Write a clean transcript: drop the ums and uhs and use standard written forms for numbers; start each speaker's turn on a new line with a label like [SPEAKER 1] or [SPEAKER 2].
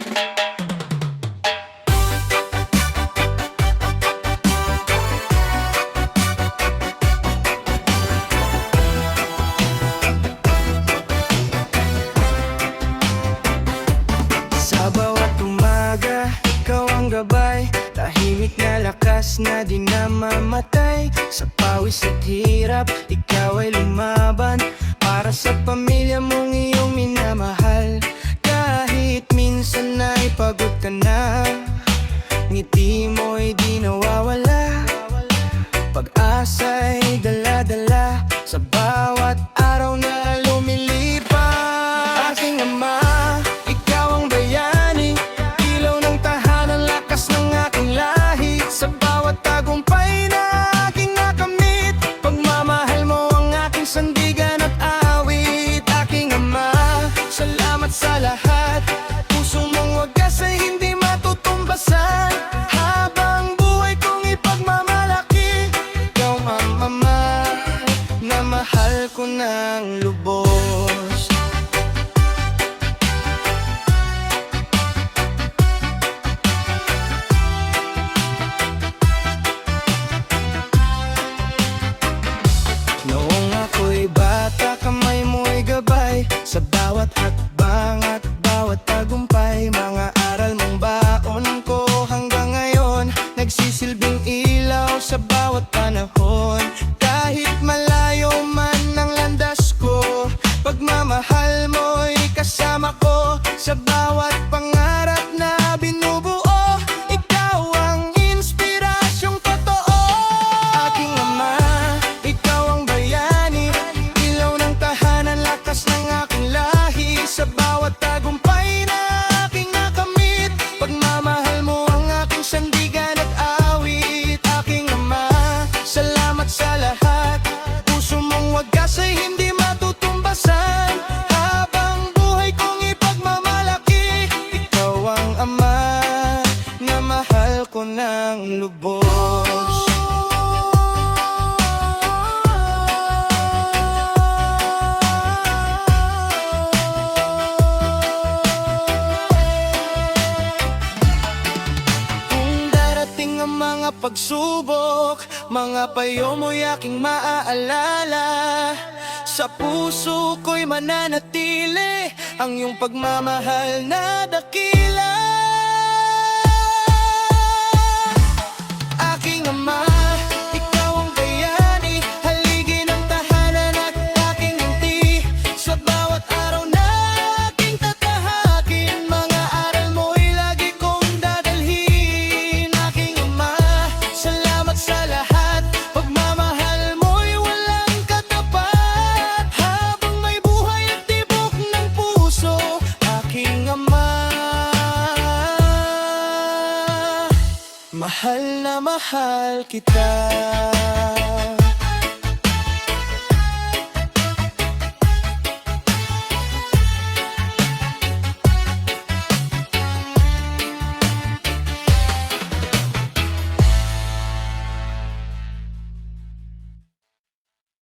[SPEAKER 1] Sa bawat umaga, ikaw ang gabay, tahimik na lakas na di namamatay. Sa pawis at hirap, ikaw ay lumaban para sa pamilya mong iyong minamahal. Kahit minsan ay pagod ka na, ngiti mo'y di nawawala. Pag-asa'y dala-dala sa bawat araw na lumilipas. Aking ama, ikaw ang bayani, ilaw ng tahanan, lakas ng aking lahi. Sa bawat tagumpay na aking nakamit, pagmamahal mo ang aking sandigan at awit. Aking ama, salamat sa lahat, puso mong wagas ay hindi matutumbasan. Habang buhay kong ipagmamalaki, ikaw ang ama na mahal ko ng lubos. Noong ako'y bata, kamay mo'y gabay sa bawat hakbang at bawat tagumpay. Mga aral mong baon ko hanggang ngayon, nagsisilbing ilaw sa bawat panahon. Kahit malayo man ang landas ko, pagmamahal mo'y kasama ko sa bawat pangarap na binubuo. Ikaw ang inspirasyong totoo. Aking ama, ikaw ang bayani, ilaw ng tahanan, lakas ng aking lahi. Sa bawat tagumpay na aking nakamit, pagmamahal mo ang aking sandigan at awit. Aking ama, salamat sa lahat, puso mong wagas ay hindi matutumbasan. Habang buhay kong ipagmamalaki, ikaw ang ama na mahal ko ng lubos. Kung darating ang mga pagsubok, mga payo mo'y aking maaalala. Sa puso ko'y mananatili ang iyong pagmamahal na dakila. Aking ama, ikaw ang bayani, haligi ng tahanan at aking ngiti. Sa bawat araw na aking tatahakin, mga aral mo'y lagi kong dadalhin. Aking ama, salamat sa lahat, pagmamahal mo'y walang katapat. Habang may buhay at tibok ng puso, aking ama, mahal na mahal kita.